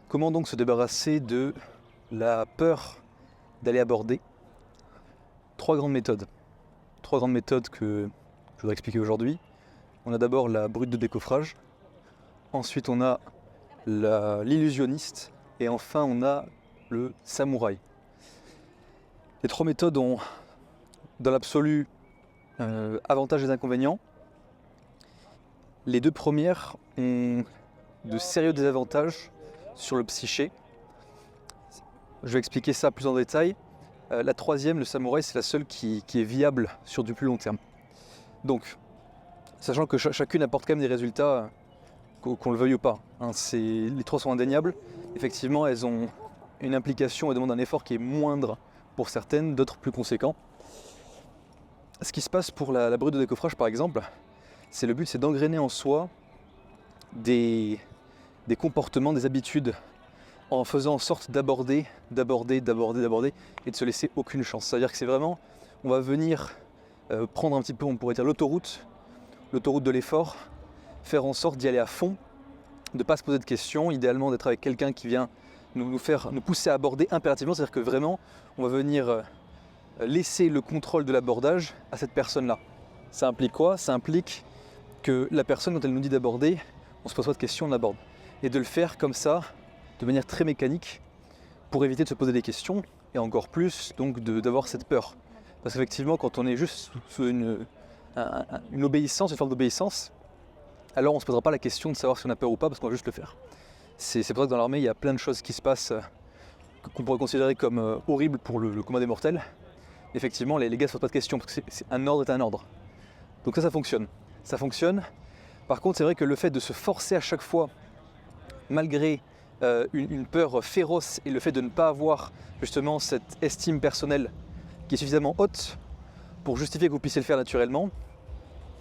Comment donc se débarrasser de la peur d'aller aborder? Trois grandes méthodes que je voudrais expliquer aujourd'hui. On a d'abord la brute de décoffrage, ensuite on a l'illusionniste et enfin on a le samouraï. Les trois méthodes ont dans l'absolu avantages et inconvénients. Les deux premières ont de sérieux désavantages sur le psyché. Je vais expliquer ça plus en détail. La troisième, le samouraï, c'est la seule qui est viable sur du plus long terme. Donc, sachant que chacune apporte quand même des résultats, qu'on le veuille ou pas. Les trois sont indéniables. Effectivement, elles ont une implication et demandent un effort qui est moindre pour certaines, d'autres plus conséquents. Ce qui se passe pour la brute de décoffrage, par exemple, le but c'est d'engrainer en soi des comportements, des habitudes, en faisant en sorte d'aborder et de se laisser aucune chance. C'est-à-dire que c'est vraiment, on va venir prendre un petit peu, on pourrait dire l'autoroute de l'effort, faire en sorte d'y aller à fond, de ne pas se poser de questions, idéalement d'être avec quelqu'un qui vient nous pousser à aborder impérativement, c'est-à-dire que vraiment on va venir laisser le contrôle de l'abordage à cette personne-là. Ça implique quoi? Ça implique que la personne, quand elle nous dit d'aborder, on ne se pose pas de questions, on l'aborde. Et de le faire comme ça, de manière très mécanique, pour éviter de se poser des questions, et encore plus donc d'avoir cette peur. Parce qu'effectivement, quand on est juste sous une obéissance, une forme d'obéissance, alors on ne se posera pas la question de savoir si on a peur ou pas, parce qu'on va juste le faire. C'est pour ça que dans l'armée, il y a plein de choses qui se passent qu'on pourrait considérer comme horribles pour le commun des mortels. Effectivement, les gars ne se posent pas de questions, parce que un ordre est un ordre. Donc ça fonctionne. Ça fonctionne. Par contre, c'est vrai que le fait de se forcer à chaque fois, malgré une peur féroce et le fait de ne pas avoir justement cette estime personnelle qui est suffisamment haute pour justifier que vous puissiez le faire naturellement,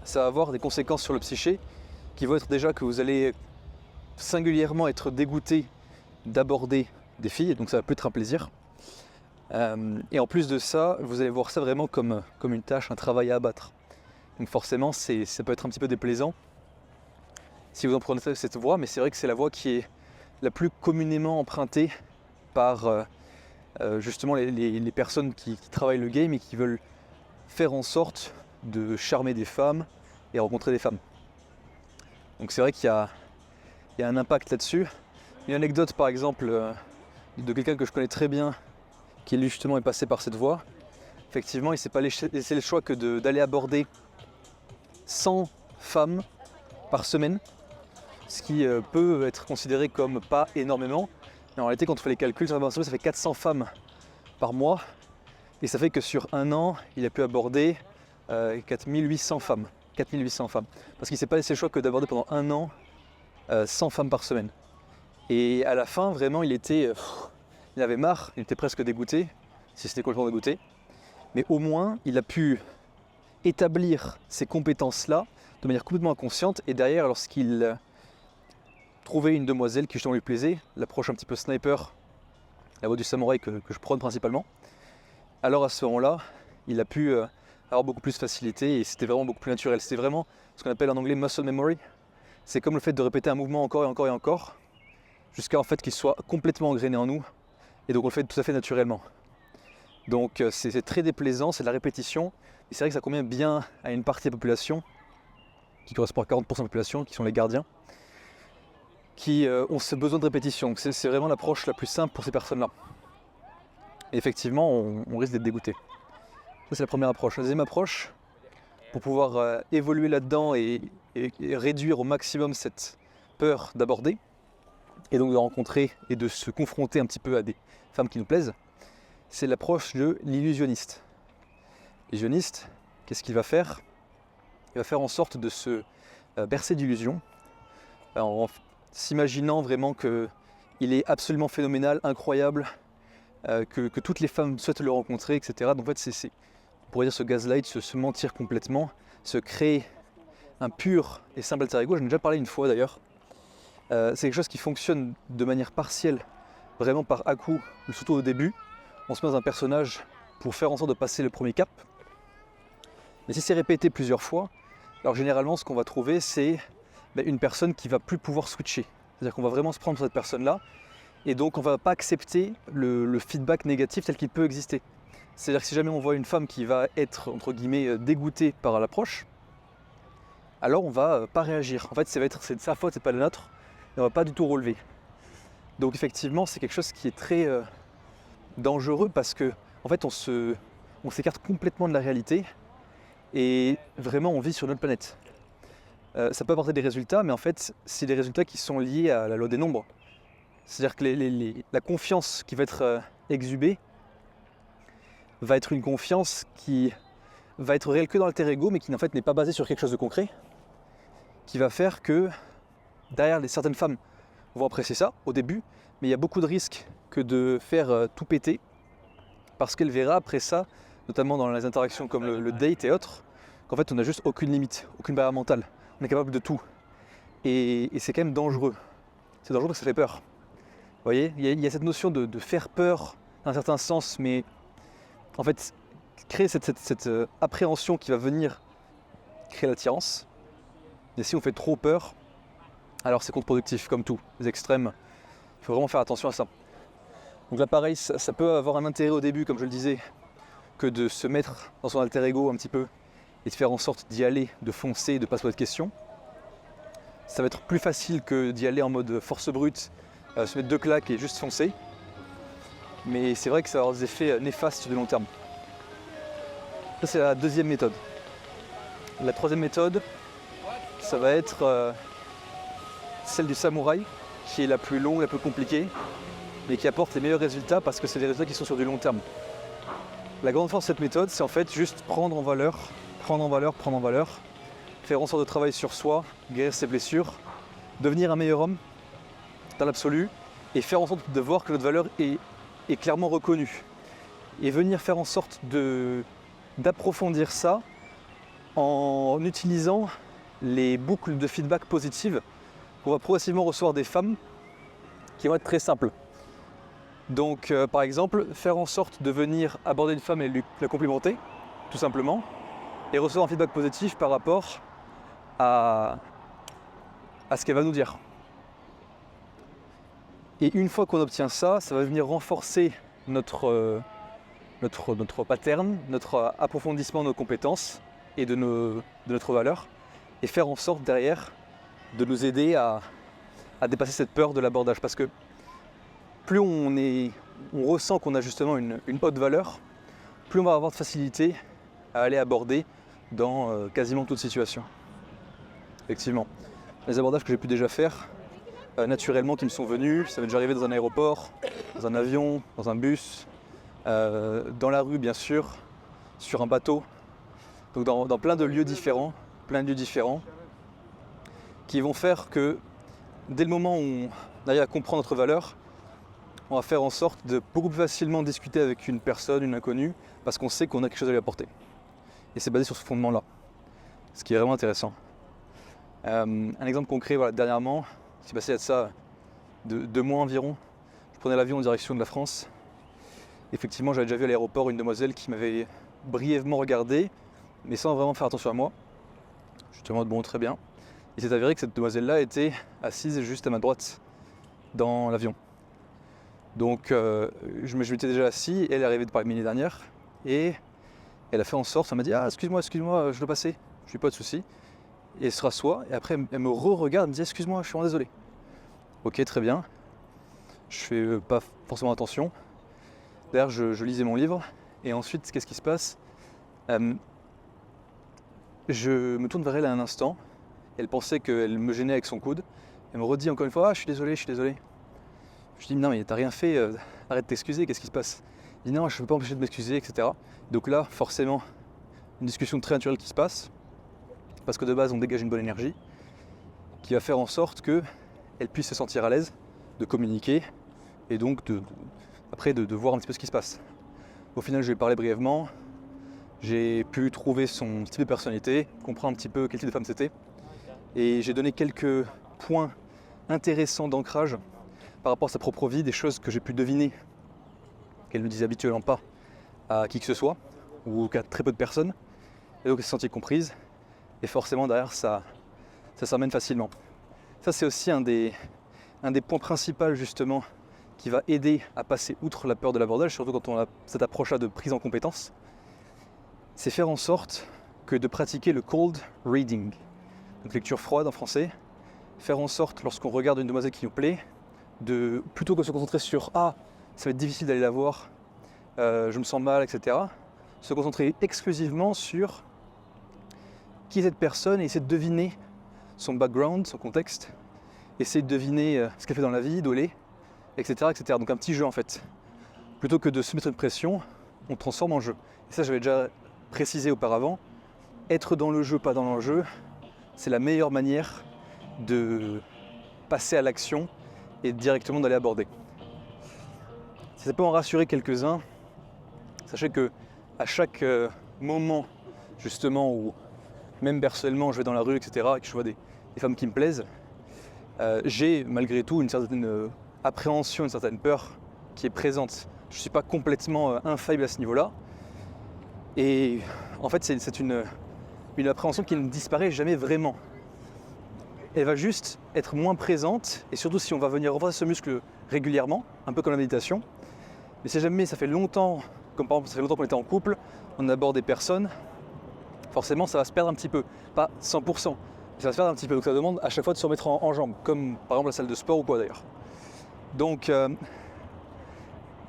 ça va avoir des conséquences sur le psyché qui vont être déjà que vous allez singulièrement être dégoûté d'aborder des filles, donc ça va plus être un plaisir. Et en plus de ça, vous allez voir ça vraiment comme une tâche, un travail à abattre. Donc forcément, ça peut être un petit peu déplaisant si vous en prenez cette voie, mais c'est vrai que c'est la voie qui est la plus communément empruntée par justement les personnes qui travaillent le game et qui veulent faire en sorte de charmer des femmes et rencontrer des femmes. Donc c'est vrai qu'il y a un impact là-dessus. Une anecdote par exemple de quelqu'un que je connais très bien qui lui justement est passé par cette voie. Effectivement, il ne s'est pas laissé le choix que d'aller aborder 100 femmes par semaine, ce qui peut être considéré comme pas énormément, mais en réalité quand on fait les calculs, ça fait 400 femmes par mois, et ça fait que sur un an, il a pu aborder 4800 femmes. 4800 femmes. Parce qu'il ne s'est pas laissé le choix que d'aborder pendant un an 100 femmes par semaine. Et à la fin, vraiment, il avait marre, il était presque dégoûté, si c'était complètement dégoûté, mais au moins, il a pu établir ces compétences-là de manière complètement inconsciente, et derrière, lorsqu'il trouvait une demoiselle qui justement lui plaisait, l'approche un petit peu sniper, la voie du samouraï que je prône principalement, alors à ce moment-là, il a pu avoir beaucoup plus de facilité et c'était vraiment beaucoup plus naturel. C'était vraiment ce qu'on appelle en anglais muscle memory. C'est comme le fait de répéter un mouvement encore et encore et encore, jusqu'à en fait qu'il soit complètement engrainé en nous, et donc on le fait tout à fait naturellement. Donc c'est très déplaisant, c'est de la répétition, et c'est vrai que ça convient bien à une partie de la population, qui correspond à 40% de la population, qui sont les gardiens, qui ont ce besoin de répétition. Donc c'est vraiment l'approche la plus simple pour ces personnes-là. Et effectivement, on risque d'être dégoûté. Ça c'est la première approche. La deuxième approche, pour pouvoir évoluer là-dedans et réduire au maximum cette peur d'aborder, et donc de rencontrer et de se confronter un petit peu à des femmes qui nous plaisent, c'est l'approche de l'illusionniste. L'illusionniste, qu'est-ce qu'il va faire? Il va faire en sorte de se bercer d'illusions, en s'imaginant vraiment qu'il est absolument phénoménal, incroyable, que toutes les femmes souhaitent le rencontrer, etc. Donc en fait, on pourrait dire se gaslight, se mentir complètement, se créer un pur et simple alter ego. J'en ai déjà parlé une fois d'ailleurs. C'est quelque chose qui fonctionne de manière partielle, vraiment par à-coup, surtout au début. On se met dans un personnage pour faire en sorte de passer le premier cap. Mais si c'est répété plusieurs fois, alors généralement ce qu'on va trouver c'est une personne qui va plus pouvoir switcher. C'est-à-dire qu'on va vraiment se prendre sur cette personne-là Et donc on ne va pas accepter le feedback négatif tel qu'il peut exister. C'est-à-dire que si jamais on voit une femme qui va être, entre guillemets, dégoûtée par l'approche, alors on va pas réagir. En fait, c'est de sa faute, c'est pas la nôtre, et on va pas du tout relever. Donc effectivement, c'est quelque chose qui est très dangereux parce que en fait, on s'écarte complètement de la réalité et vraiment on vit sur notre planète. Ça peut apporter des résultats, mais en fait, c'est des résultats qui sont liés à la loi des nombres. C'est-à-dire que la confiance qui va être exhibée va être une confiance qui va être réelle que dans l'alter ego, mais qui en fait n'est pas basée sur quelque chose de concret, qui va faire que derrière certaines femmes vont apprécier ça au début, mais il y a beaucoup de risques que de faire tout péter, parce qu'elle verra après ça, notamment dans les interactions comme le date et autres, qu'en fait on n'a juste aucune limite, aucune barrière mentale, on est capable de tout. Et c'est quand même dangereux. C'est dangereux parce que ça fait peur. Vous voyez, il y a cette notion de faire peur dans un certain sens, mais en fait, créer cette appréhension qui va venir créer l'attirance. Et si on fait trop peur, alors c'est contre-productif, comme tout, les extrêmes. Il faut vraiment faire attention à ça. Donc là pareil, ça peut avoir un intérêt au début, comme je le disais, que de se mettre dans son alter ego un petit peu et de faire en sorte d'y aller, de foncer, de ne pas se poser de questions. Ça va être plus facile que d'y aller en mode force brute, se mettre 2 claques et juste foncer. Mais c'est vrai que ça va avoir des effets néfastes sur le long terme. Ça c'est la deuxième méthode. La troisième méthode, ça va être celle du samouraï, qui est la plus longue, la plus compliquée, mais qui apporte les meilleurs résultats parce que c'est des résultats qui sont sur du long terme. La grande force de cette méthode, c'est en fait juste prendre en valeur, faire en sorte de travailler sur soi, guérir ses blessures, devenir un meilleur homme dans l'absolu, et faire en sorte de voir que notre valeur est clairement reconnue. Et venir faire en sorte d'approfondir ça en utilisant les boucles de feedback positives qu'on va progressivement recevoir des femmes qui vont être très simples. Donc par exemple, faire en sorte de venir aborder une femme et la complimenter, tout simplement, et recevoir un feedback positif par rapport à ce qu'elle va nous dire. Et une fois qu'on obtient ça, ça va venir renforcer notre pattern, notre approfondissement de nos compétences et de notre valeur, et faire en sorte derrière de nous aider à dépasser cette peur de l'abordage. Parce que plus on ressent qu'on a justement une haute valeur, plus on va avoir de facilité à aller aborder dans quasiment toute situation. Effectivement. Les abordages que j'ai pu déjà faire, naturellement qui me sont venus, ça m'est déjà arrivé dans un aéroport, dans un avion, dans un bus, dans la rue bien sûr, sur un bateau, donc dans plein de lieux différents, qui vont faire que dès le moment où on arrive à comprendre notre valeur, on va faire en sorte de beaucoup plus facilement discuter avec une personne, une inconnue, parce qu'on sait qu'on a quelque chose à lui apporter. Et c'est basé sur ce fondement-là, ce qui est vraiment intéressant. Un exemple concret, voilà, dernièrement, c'est passé à ça 2 mois environ, je prenais l'avion en direction de la France. Effectivement, j'avais déjà vu à l'aéroport une demoiselle qui m'avait brièvement regardé, mais sans vraiment faire attention à moi. J'étais en mode bon, très bien. Il s'est avéré que cette demoiselle-là était assise juste à ma droite dans l'avion. Donc je m'étais déjà assis, elle est arrivée par l'année dernière, et elle a fait en sorte, elle m'a dit « Ah, excuse-moi, je dois passer. » Je lui dis « Pas de souci. » Et elle se rassoit, et après elle me re-regarde, elle me dit « Excuse-moi, je suis vraiment désolé. » Ok, très bien. Je fais pas forcément attention. D'ailleurs, je lisais mon livre, et ensuite, qu'est-ce qui se passe? Je me tourne vers elle à un instant, elle pensait qu'elle me gênait avec son coude, elle me redit encore une fois « Ah, je suis désolé. » Je dis « Non, mais t'as rien fait, arrête de t'excuser, qu'est-ce qui se passe ?» Il dit « Non, je ne peux pas empêcher de m'excuser, etc. » Donc là, forcément, une discussion très naturelle qui se passe, parce que de base, on dégage une bonne énergie, qui va faire en sorte qu'elle puisse se sentir à l'aise de communiquer, et donc après de voir un petit peu ce qui se passe. Au final, je lui ai parlé brièvement, j'ai pu trouver son type de personnalité, comprendre un petit peu quel type de femme c'était, et j'ai donné quelques points intéressants d'ancrage par rapport à sa propre vie, des choses que j'ai pu deviner qu'elle ne disait habituellement pas à qui que ce soit, ou qu'à très peu de personnes, et donc elle s'est sentie comprise, et forcément derrière ça s'amène facilement. Ça c'est aussi un des points principaux justement qui va aider à passer outre la peur de l'abordage, surtout quand on a cette approche-là de prise en compétence, c'est faire en sorte que de pratiquer le cold reading, donc lecture froide en français, faire en sorte, lorsqu'on regarde une demoiselle qui nous plaît, de plutôt que de se concentrer sur « Ah, ça va être difficile d'aller la voir, je me sens mal, etc. », se concentrer exclusivement sur qui est cette personne et essayer de deviner son background, son contexte, essayer de deviner ce qu'elle fait dans la vie, d'où elle est, etc., etc. Donc un petit jeu en fait. Plutôt que de se mettre une pression, on transforme en jeu. Et ça, j'avais déjà précisé auparavant, être dans le jeu, pas dans l'enjeu, c'est la meilleure manière de passer à l'action et directement d'aller aborder. Si ça peut en rassurer quelques-uns, sachez que à chaque moment justement où même personnellement je vais dans la rue, etc., et que je vois des femmes qui me plaisent, j'ai malgré tout une certaine appréhension, une certaine peur qui est présente. Je ne suis pas complètement infaillible à ce niveau-là. Et en fait, c'est une appréhension qui ne disparaît jamais vraiment. Elle va juste être moins présente, et surtout si on va venir renforcer ce muscle régulièrement, un peu comme la méditation. Mais si jamais ça fait longtemps, comme par exemple ça fait longtemps qu'on était en couple, on aborde des personnes, forcément ça va se perdre un petit peu. Pas 100%, mais ça va se perdre un petit peu. Donc ça demande à chaque fois de se remettre en jambes, comme par exemple la salle de sport ou quoi d'ailleurs. Donc,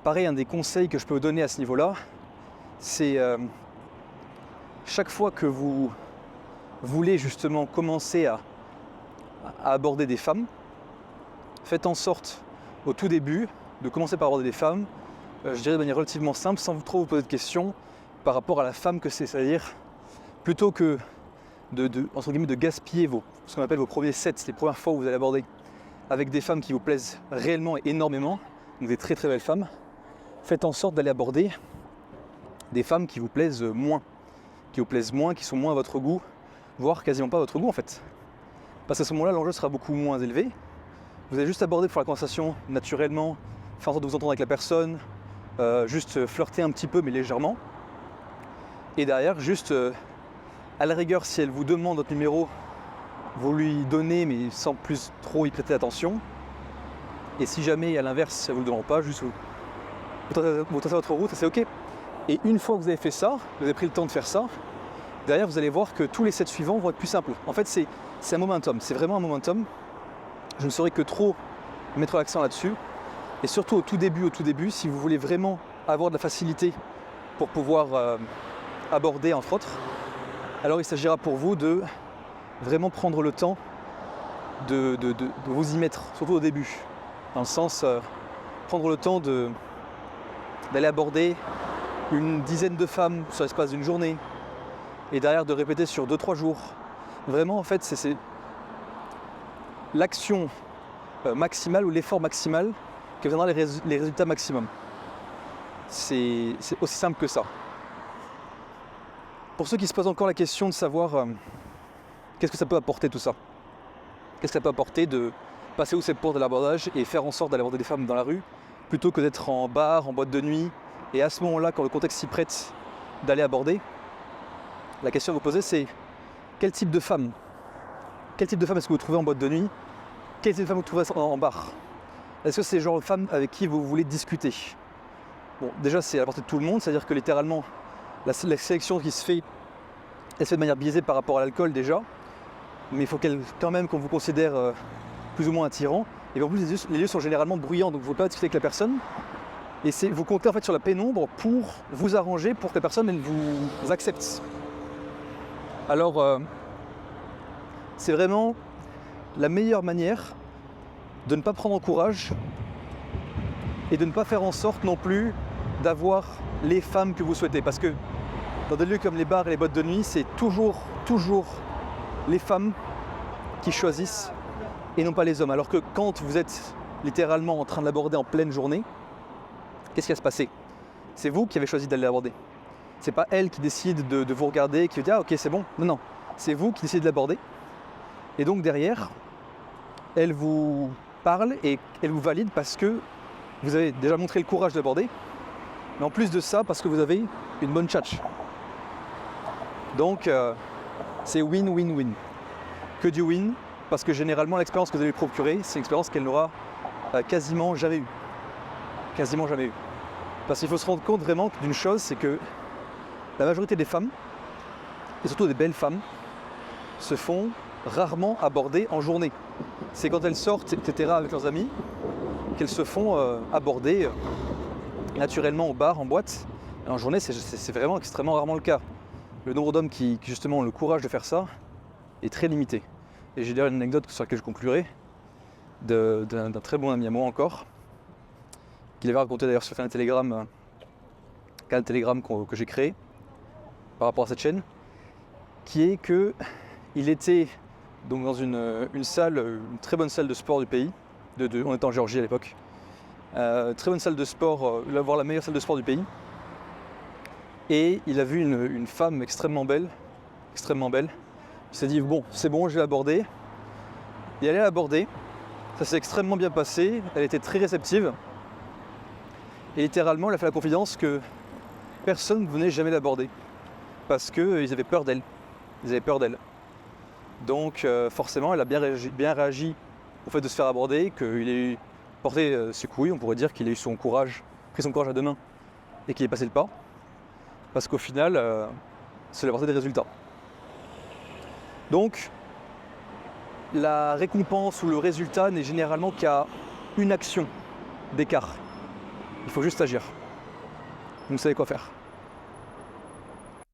pareil, un des conseils que je peux vous donner à ce niveau-là, c'est chaque fois que vous voulez justement commencer à aborder des femmes, faites en sorte au tout début de commencer par aborder des femmes, je dirais de manière relativement simple, sans trop vous poser de questions par rapport à la femme que c'est, c'est-à-dire plutôt que entre guillemets, de gaspiller ce qu'on appelle vos premiers sets, les premières fois où vous allez aborder avec des femmes qui vous plaisent réellement et énormément, donc des très très belles femmes, faites en sorte d'aller aborder des femmes qui vous plaisent moins, qui sont moins à votre goût, voire quasiment pas à votre goût en fait. Parce qu'à ce moment-là, l'enjeu sera beaucoup moins élevé. Vous allez juste aborder pour la conversation naturellement, faire en sorte de vous entendre avec la personne, juste flirter un petit peu mais légèrement. Et derrière, juste à la rigueur, si elle vous demande votre numéro, vous lui donnez mais sans plus trop y prêter attention. Et si jamais à l'inverse, elle ne vous le demande pas, juste vous tracez votre route et c'est ok. Et une fois que vous avez fait ça, vous avez pris le temps de faire ça, derrière vous allez voir que tous les sets suivants vont être plus simples. En fait c'est un momentum, c'est vraiment un momentum. Je ne saurais que trop mettre l'accent là-dessus. Et surtout au tout début, si vous voulez vraiment avoir de la facilité pour pouvoir aborder entre autres, alors il s'agira pour vous de vraiment prendre le temps de vous y mettre, surtout au début. Dans le sens, prendre le temps d'aller aborder une dizaine de femmes sur l'espace d'une journée et derrière de répéter sur 2-3 jours. Vraiment en fait c'est l'action maximale ou l'effort maximal qui viendra les résultats maximum. C'est aussi simple que ça. Pour ceux qui se posent encore la question de savoir qu'est-ce que ça peut apporter tout ça, qu'est-ce que ça peut apporter de passer où c'est pour de l'abordage et faire en sorte d'aller aborder des femmes dans la rue plutôt que d'être en bar, en boîte de nuit et à ce moment-là, quand le contexte s'y prête, d'aller aborder, la question à vous poser c'est quel type de femme est-ce que vous trouvez en boîte de nuit? Quel type de femme vous trouvez en bar? Est-ce que c'est le genre de femme avec qui vous voulez discuter? Bon, déjà c'est à la portée de tout le monde, c'est-à-dire que littéralement la sélection qui se fait, elle se fait de manière biaisée par rapport à l'alcool déjà, mais il faut quand même qu'on vous considère plus ou moins attirant. Et en plus les lieux sont généralement bruyants, donc vous ne pouvez pas discuter avec la personne. Et vous comptez en fait sur la pénombre pour vous arranger, pour que la personne elle vous accepte. Alors c'est vraiment la meilleure manière de ne pas prendre en courage et de ne pas faire en sorte non plus d'avoir les femmes que vous souhaitez. Parce que dans des lieux comme les bars et les boîtes de nuit, c'est toujours les femmes qui choisissent et non pas les hommes. Alors que quand vous êtes littéralement en train de l'aborder en pleine journée, qu'est-ce qui va se passer? C'est vous qui avez choisi d'aller l'aborder. C'est pas elle qui décide de vous regarder, qui vous dit ah ok c'est bon. Non, c'est vous qui décidez de l'aborder. Et donc derrière, elle vous parle et elle vous valide parce que vous avez déjà montré le courage d'aborder, mais en plus de ça, parce que vous avez une bonne tchatch. Donc c'est win-win-win. Que du win, parce que généralement l'expérience que vous allez lui procurer, c'est une expérience qu'elle n'aura quasiment jamais eue. quasiment jamais eu. Parce qu'il faut se rendre compte vraiment d'une chose, c'est que la majorité des femmes, et surtout des belles femmes, se font rarement aborder en journée. C'est quand elles sortent, etc. avec leurs amis, qu'elles se font aborder naturellement au bar, en boîte. Et en journée, c'est vraiment extrêmement rarement le cas. Le nombre d'hommes qui justement ont le courage de faire ça est très limité. Et j'ai d'ailleurs une anecdote sur laquelle je conclurai, d'un très bon ami à moi encore, qu'il avait raconté d'ailleurs sur un canal Telegram que j'ai créé par rapport à cette chaîne, qui est que il était donc dans une très bonne salle de sport du pays, on était en Géorgie à l'époque, très bonne salle de sport, voire la meilleure salle de sport du pays, et il a vu une femme extrêmement belle, il s'est dit bon, c'est bon, je vais l'aborder, et elle est abordée, ça s'est extrêmement bien passé, elle était très réceptive, et littéralement il a fait la confidence que personne ne venait jamais l'aborder, parce qu'ils avaient peur d'elle, Donc forcément, elle a bien réagi au fait de se faire aborder, qu'il ait porté ses couilles, on pourrait dire qu'il ait eu pris son courage à deux mains et qu'il ait passé le pas. Parce qu'au final, ça lui a apporté des résultats. Donc, la récompense ou le résultat n'est généralement qu'à une action d'écart. Il faut juste agir. Vous savez quoi faire.